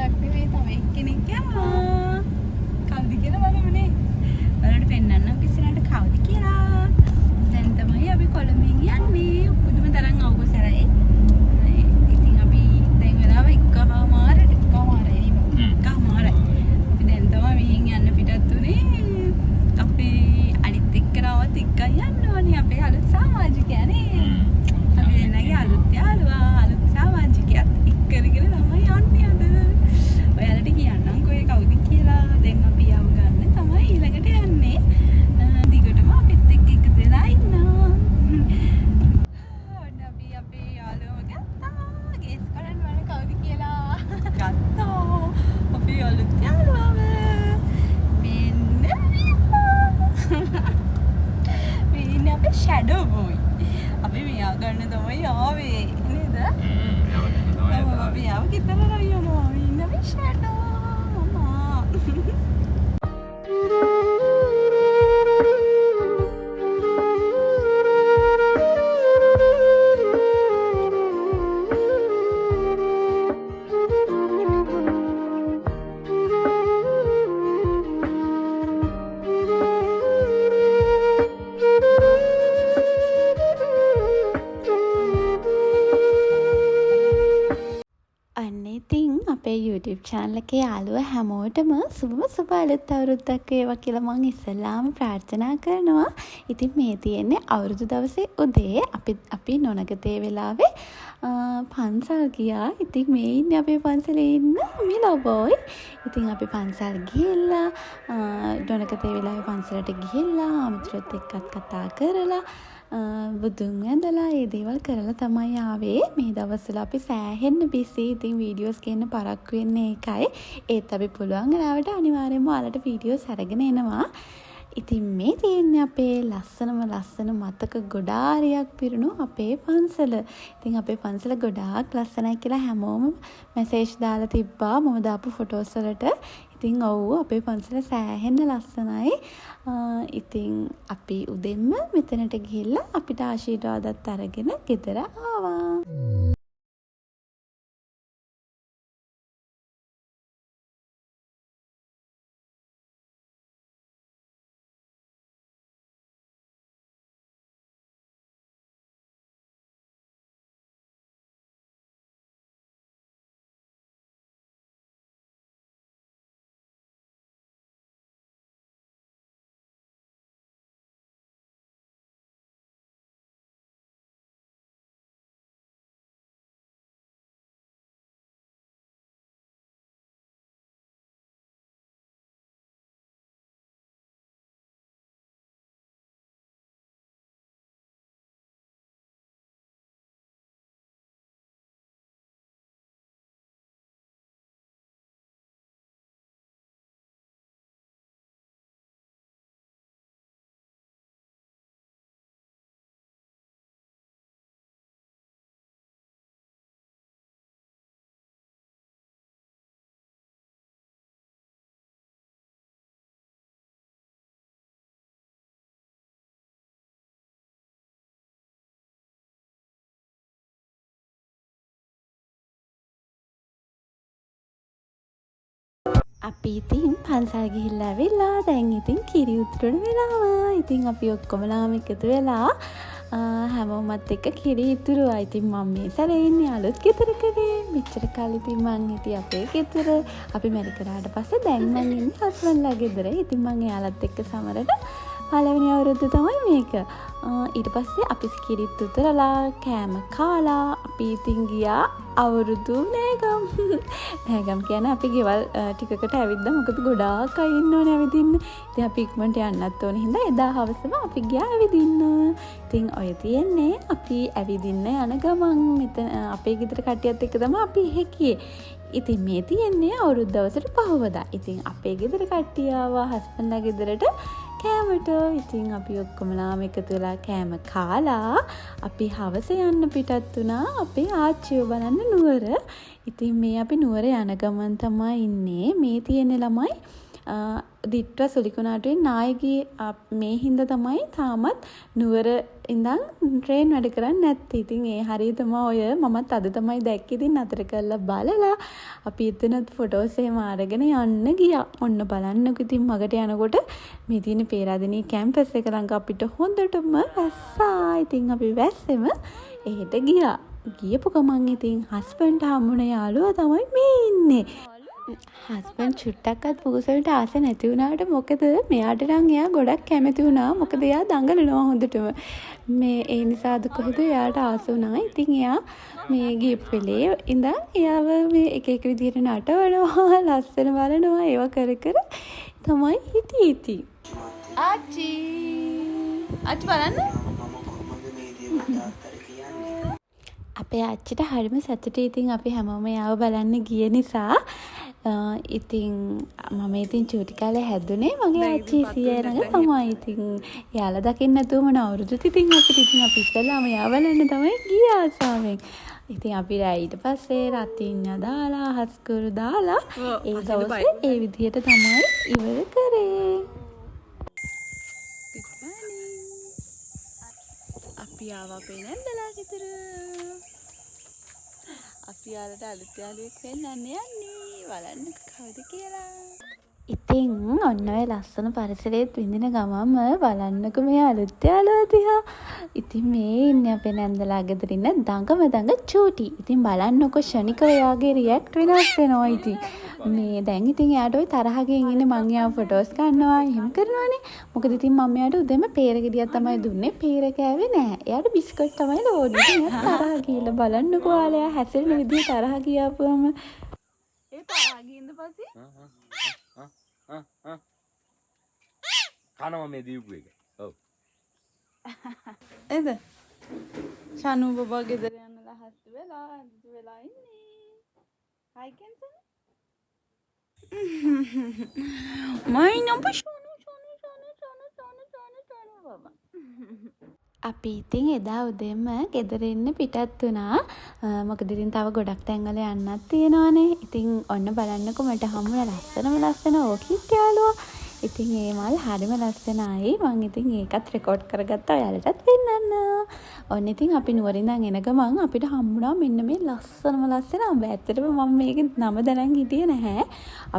විතරක් නෙවෙයි තව එක්කෙනෙක් යනවා. කවුද කියලා බලමුනේ. ඔයාලට පෙන්නන්නම් ඉස්සරහට කවුද කියලා. දැන් තමයි අපි කොළඹින් යන්නේ. පුදුම තරම් අවුසරයි. ඉතින් අපි දැන් වෙලාව 1:00 අපි දැන් තමයි මෙහෙන් යන්න පිටත් උනේ. අපි අනිත් එක්කනවත් එක්කන් යන්න ඕනේ. අපේ අලුත් සමාජිකයනේ. අපි එන්නගේ අලුත් යාළුවා අලුත් සමාජිකයත් එක්ක කරගෙන තමයි යන්නේ අද. ඔයාලට කියන්නම් කොහේ කවුද කියලා. දැන් අපි යව ගන්න තමයි ඊළඟට යන්නේ. දිගටම අපිත් එක්ක එකතු වෙලා ඉන්නවා. ඔන්න අපි අපේ යාළුවව ගත්තා. ගේස් කරන්න වල කවුද කියලා ගත්තා. අපේ අලුත් යාළුවව. මෙන්න අපේ ෂැඩෝ බෝයි. අපි මෙයා ගන්න තමයි ආවේ නේද? අපි ආව කිතර රයනවා. මෙන්න අපේ ෂැඩෝ මමා. අපේ YouTube channel එකේ යාළුවෝ හැමෝටම සුබ අලුත් අවුරුද්දක් වේවා කියලා මම ඉස්සෙල්ලාම ප්‍රාර්ථනා කරනවා. ඉතින් මේ තියෙන්නේ අවුරුදු දවසේ උදේ අපි නොනගතේ වෙලාවේ පන්සල් ගියා. ඉතින් මේ ඉන්නේ අපේ පන්සලේ ඉන්න මිලෝ බෝයි. ඉතින් අපි පන්සල් ගිහිල්ලා නොනගතේ වෙලාවේ පන්සලට ගිහිල්ලා අමුතුරත් එක්කත් කතා කරලා බුදුන් වැඳලා ඒ දේවල් කරලා තමයි ආවේ. මේ දවස්වල අපි සෑහෙන්න බිසි. ඉතින් වීඩියෝස් ගන්න පරක්කු වෙන්නේ ඒකයි. ඒත් අපි පුළුවන් වෙලාවට අනිවාර්යයෙන්ම ඔයාලට වීඩියෝස් අරගෙන එනවා. ඉතින් මේ තියෙන්නේ අපේ ලස්සන මතක ගොඩාරියක් පිරුණු අපේ පන්සල. ඉතින් අපේ පන්සල ගොඩාක් ලස්සනයි කියලා හැමෝම මැසේජ් දාලා තිබ්බා මම දාපු ෆොටෝස් වලට. ඉතින් ඔව් අපේ පන්සල සෑහෙන්න ලස්සනයි. ඉතින් අපි උදෙන්ම මෙතනට ගිහිල්ලා අපිට ආශිර්වාදත් අරගෙන ගෙදර ආවා. අපි ඉතින් පන්සල් ගිහිල්ලා ඇවිල්ලා දැන් ඉතින් කිරි උතුරන වෙලාව. ඉතින් අපි ඔක්කොමලාම එකතු වෙලා හැමෝමත් එක්ක කිරි ඉතුරුවා. ඉතින් මම මේ සැරේ ඉන්නේ අලුත් ගෙදරකදී. මෙච්චර කාලෙ ඉතින් මං හිටියේ අපේ ගෙදර. අපි මැරිකරාට පස්සේ දැන් මං ඉන්නේ හස්බන්ඩ්ලා ගෙදර. ඉතින් මං එයාලත් එක්ක සමරන පළවෙනි අවුරුද්ද තමයි මේක. ඊට පස්සේ අපි කිරිත් උතරලා කෑම කාලා අපි ඉතින් ගියා අවුරුදු නෑගම් කියන්නේ අපි ගෙවල් ටිකකට ඇවිද්දා. මොකද ගොඩාක් අය ඉන්න ඕනේ ඇවිදින්න. ඉතින් අපි ඉක්මනට යන්නත් ඕනේ හින්දා එදා හවසම අපි ගියා ඇවිදින්න. ඉතින් ඔය තියෙන්නේ අපි ඇවිදින්න යන ගමන් මෙතන අපේ ගෙදර කට්ටියත් එක්ක තමයි අපි එහෙ ඉතින් මේ තියෙන්නේ අවුරුදු දවසට පහවදා. ඉතින් අපේ ගෙදර කට්ටිය ආවා හස්බන්ඩ්ලා ගෙදරට කෑමට. ඉතින් අපි ඔක්කොමලාම එකතු වෙලා කෑම කාලා අපි හවස යන්න පිටත් වුණා අපේ ආච්චිව බලන්න නුවර. ඉතින් මේ අපි නුවර යන ගමන් තමයි ඉන්නේ. මේ තියෙන ළමයි දිට්ට සුලිකුණාටුවේ නායකී මේ හින්දා තමයි තාමත් නුවර ඉඳන් ට්‍රේන් වැඩ කරන්නේ නැත්තේ. ඉතින් ඒ හරියටම ඔය මමත් අද තමයි දැක්කේ. ඉතින් අතර කරලා බලලා අපි එතනත් ෆොටෝස් එහෙම අරගෙන යන්න ගියා. ඔන්න බලන්නකෝ ඉතින් මගට යනකොට මේ තියෙන පේරාදෙණිය කැම්පස් එක ළඟ අපිට හොඳටම වැස්සා. ඉතින් අපි වැස්සෙම එහෙට ගියා. ගියපු ගමන් ඉතින් හස්බන්ඩ් හම්බුන යාළුවා තමයි මේ ඉන්නේ. හස්බන්ඩ් චුට්ටක්වත් පුකුසලට ආස නැති වුණාට මොකද මෙයාට නම් එයා ගොඩක් කැමති වුණා. මොකද එයා දඟලනවා හොඳටම. මේ ඒ නිසාද කොහෙද එයාට ආස වුණා. ඉතින් එයා මේ ගියපු වෙලේ ඉඳන් එයාව මේ එක එක විදිහට නටවනවා, ලස්සන බලනවා, ඒව කර කර තමයි හිටියේ ඉතින්. ආච්චි බලන්න. අපේ අච්චිට හරිම සතුටුයි. ඉතින් අපි හැමෝම යාව බලන්න ගිය නිසා ඉතින් මම ඉතින් චූටි කාලේ හැදුනේ මගේ ආච්චි සීයා ළඟ තමයි. ඉතින් එයාලා දකින්න නැතුව මොන අවුරුදුත් ඉතින් අපිට ඉතින් අපි ඉස්සෙල්ලාම යාව බලන්න තමයි ගියේ ආසාවෙන්. ඉතින් අපි ඊට පස්සේ රතින්න දාලා හස්කුරු දාලා ඒ දවසේ ඒ විදිහට තමයි ඉවර කරේ. අපි ආවා අපේ නැන්දලා ගෙදර. අපි යාලට අලුත් යාළුවෙක් වෙන්න යන්නේ. බලන්න කවුද කියලා. ඉතින් ඔන්න ඔය ලස්සන පරිසරයේත් විඳින ගමම බලන්නකො මේ අලුත් යාළුවා දිහා. ඉතින් මේ ඉන්නේ අපේ නැන්දලා ගෙදර ඉන්න දඟ චූටි. ඉතින් බලන්නකො ෂණිකව යාගේ රියැක්ට් වෙනස් වෙනවා. ඉතින් මේ දැන් ඉතින් එයාට ওই තරහගෙන් ඉන්නේ මං යාව ෆොටෝස් ගන්නවා එහෙම කරනවානේ. මොකද ඉතින් මම එයාට උදේම peer ගෙඩියක් තමයි දුන්නේ. peer කෑවේ නැහැ. එයාට බිස්කට් තමයි ලෝඩ්. ඉතින් එයා තරහ ගිහලා බලන්නකො ආලයා හැසිරෙන විදිය තරහ ගියාපුවම ඒ තරහ ගින්ද පස්සේ කනවා මේ දීපු එක. ඔව්. එද? ෂානු බබා ගෙදර යන්න ලහස්තු වෙලා ඉන්නේ. හයි කැන්සල්. මයි නම්බ ෂානු බබා. අපි ඉතින් එදා උදේම ගෙදර ඉන්න පිටත් වුණා. මොකද ඉතින් තව ගොඩක් තැන්වල යන්නත් තියෙනවානේ. ඉතින් ඔන්න බලන්නකො මට හම්බුන ලස්සන ඕකිඩ් යාළුවා. ඉතින් ඒ මල් හරිම ලස්සනයි. මම ඉතින් ඒකත් රෙකෝඩ් කරගත්තා ඔයාලටත් පෙන්නන්න. ඔන්න ඉතින් අපි නුවරින් ඉඳන් එන ගමන් අපිට හම්බුණා මෙන්න මේ ලස්සන අඹ. ඇත්තටම මම මේකේ නම දැනන් හිටියේ නැහැ.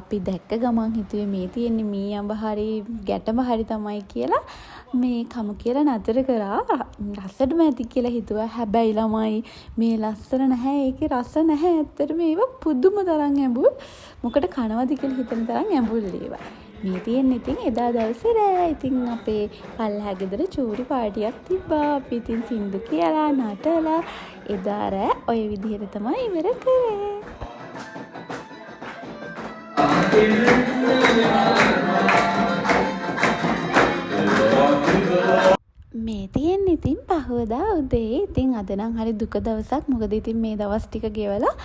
අපි දැක්ක ගමන් හිතුවේ මේ තියෙන්නේ මී අඹ හරි ගැටඹ හරි තමයි කියලා මේ කමු කියලා නතර කරා. රසටම ඇති කියලා හිතුවා. හැබැයි ළමයි මේ ලස්සන නැහැ. ඒකේ රස නැහැ. ඇත්තටම ඒවා පුදුම තරම් ඇඹුල්. මොකට කනවද කියලා හිතන තරම් ඇඹුල් ඒවා. මේ තියෙන්නේ ඉතින් එදා දවසේ රෑ. ඉතින් අපේ පල්ලෙහා ගෙදර චූරි පාටියක් තිබ්බා. අපි ඉතින් සින්දු කියලා නටලා එදා රෑ ඔය විදිහට තමයි ඉවර කරේ. මේ තියෙන්නේ ඉතින් පහවදා උදේ. ඉතින් අද නම් හරි දුක දවසක්. මොකද ඉතින් මේ දවස් ටික ගෙවලා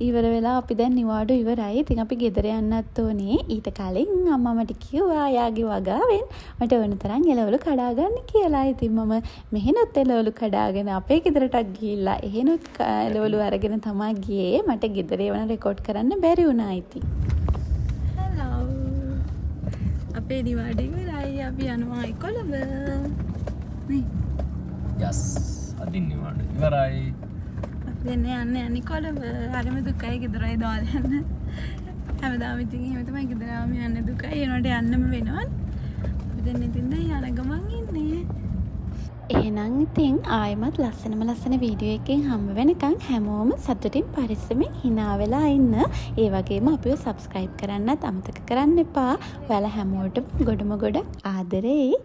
ඉවර වෙලා අපි දැන් නිවාඩු ඉවරයි. ඉතින් අපි ගෙදර යන්නත් ඕනේ. ඊට කලින් අම්මා මට කිව්වා යාගේ වගාවෙන් මට වෙන තරම් එළවලු කඩා ගන්න කියලා. ඉතින් මම මෙහෙනුත් එළවලු කඩාගෙන අපේ ගෙදරටත් ගිහිල්ලා එහෙනුත් එළවලු අරගෙන තමයි ගියේ. මට ගෙදර එවන රෙකෝඩ් කරන්න බැරි වුණා ඉතින්. හෙලෝ. අපේ නිවාඩු ඉවරයි. අපි යනවා කොළඹ. නේ. යස්. අදින් නිවාඩු ඉවරයි. දෙන්න යන්නේ කොළඹ. හරිම දුකයි ගෙදරයි දාලා යන්න. හැමදාම ඉතින් එහෙම තමයි ගෙදරම යන්න දුකයි. ඒනට යන්නම වෙනවා. අපි දැන් ඉතින් යන ගමන් ඉන්නේ. එහෙනම් ඉතින් ආයෙමත් ලස්සන වීඩියෝ එකකින් හම්බ වෙනකන් හැමෝම සතුටින් පරිස්සමෙන් hina වෙලා ඉන්න. ඒ වගේම අපිව subscribe කරන්නත් අමතක කරන්න එපා. ඔයාලා හැමෝටම ගොඩම ගොඩ ආදරෙයි.